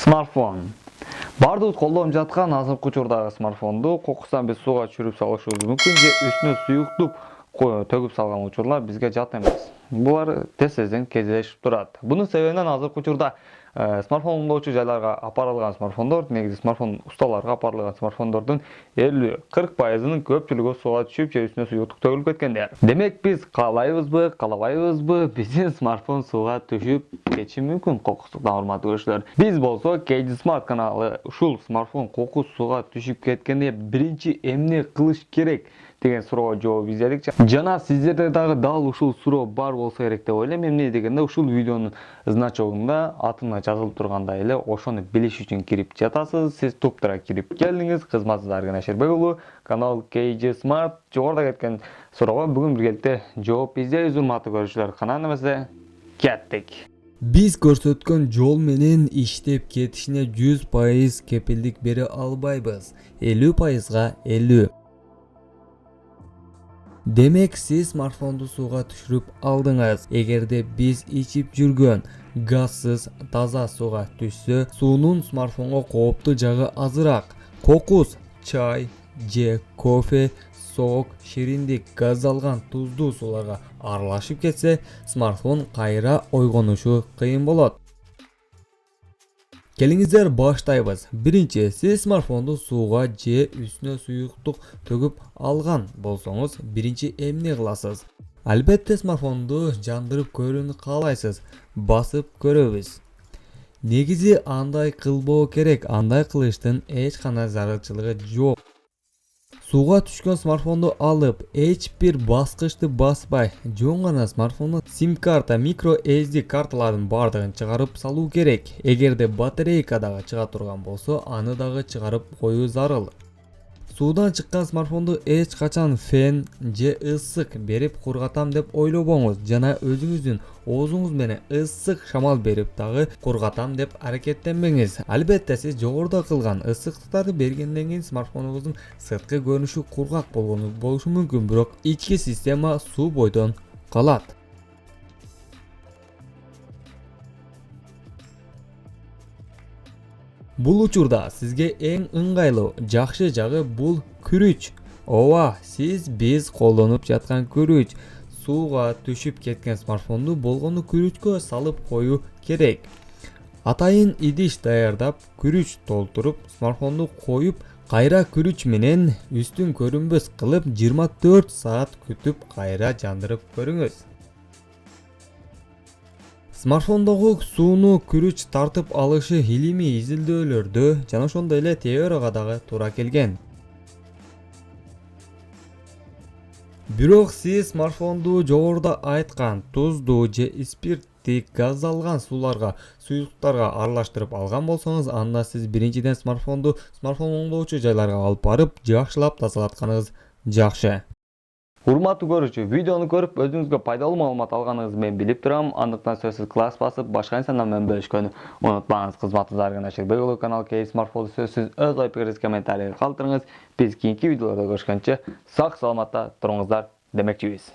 Смартфон. Бардыгыбыз колдонуп жаткан азыркы учурдагы смартфонду кокустан биз сууга түшүрүп салышыбыз мүмкүн же үстүнө суюктук төгүп салган учурлар бизге жат эмес. Булар тез-тезден кездешип турат. Бунун себебинен азыркы учурда смартфон оңдоочу жайларга апарылган смартфондор, негизи смартфон усталарга апарылган смартфондордун 50-40%-ынын көпчүлүгү сууга түшүп же үстүнө суюктук төгүлүп кеткендер. Демек биз каалайбызбы, каалабайбызбы, биздин смартфон сууга түшүп кетиши мүмкүн, кокустуктан, урматтуу көрүүчүлөр. Биз болсо KG Smart каналы ушул смартфон кокус сууга түшүп кеткенде биринчи эмне кылыш керек деген суроого жооп издедик. Жана сиздерде дагы дал ушул суроо бар болсо керек деп ойлойм. Эмне дегенде ушул видеонун значогунда атына жазылып тургандай эле ошону билиш үчүн кирип жатасыз. Сиз туптура кирип келдиңиз. Кызматсыз Аргын Аширбек уулу, канал KG Smart. Жогоруда кеткен суроого бүгүн биргеликте жооп издейбиз, урматтуу көрүүчүлөр. Кана эмесе кеттик. Биз көрсөткөн жол менен иштеп кетишине 100% кепилдик бере албайбыз. 50%га 50. Демек, сиз смартфонду сууга түшүрүп алдыңыз. Эгерде биз ичип жүргөн газсыз таза сууга түшсө, суунун смартфонго кооптуу жагы азыраак. Кокус, чай же кофе, сок, шириндик, газдалган туздуу сууларга аралашып кетсе, смартфон кайра ойгонушу кыйын болот. Келиңиздер баштайбыз. Биринчи, сиз смартфонду сууга же үстүнө суюктук төгүп алган болсоңуз, биринчи эмне кыласыз? Албетте смартфонду жандырып көрүүнү каалайсыз. Басып көрөбүз. Негизи андай кылбоо керек, андай кылыштын эч кандай зарылчылыгы жок. Сууга түшкөн смартфонду алып, эч бир баскычты баспай, жөн гана смартфондун SIM карта, micro SD карталардын бардыгын чыгарып салуу керек. Эгерде батарейка дагы чыга турган болсо, аны дагы чыгарып коюу зарыл. Суудан чыккан смартфонду эч качан фен же ысык берип кургатам деп ойлобоңуз. Жана өзүңүздүн оозуңуз менен ысык шамал берип дагы кургатам деп аракеттенбеңиз. Албетте сиз жогоруда кылган ысыктыктарды бергенден кийин смартфонуңуздун сырткы көрүнүшү кургак болушу мүмкүн, бирок ички система суу бойдон калат. Бул учурда сизге эң ыңгайлуу, жакшы жагы бул күрүч. Ооба, сиз биз колдонуп жаткан күрүч. Сууга түшүп кеткен смартфонду болгону күрүчкө салып коюу керек. Атайын идиш даярдап, күрүч толтуруп, смартфонду коюп, кайра күрүч менен үстүн көрүнбөс кылып 24 саат күтүп кайра жандырып көрүңүз. Смартфондогу сууну күрүч тартып алышы илимий изилдөөлөрдө жана ошондой эле теорияга дагы туура келген. Бирок сиз смартфонду жогоруда айткан туздуу же спирттик, газдалган сууларга, суюктуктарга аралаштырып алган болсоңуз, анда сиз биринчиден смартфон оңдоочу жайларга алып барып, жакшылап тазалатканыңыз жакшы. Урматтуу көрүүчү, видеону көрүп өзүңүзгө пайдалуу маалымат алганыңызды мен билип турам. Андыктан сөзсүз класс басып, башка инсандар менен бөлүшкөнү унутпаңыз. Кызматсыз Аргын Аширбек уулу, канал KG Smart болду. Сөзсүз өз ой пикириңизди комментарийге калтырыңыз. Биз кийинки видеолордо көрүшкөнчө сак саламатта туруңуздар демекчибиз.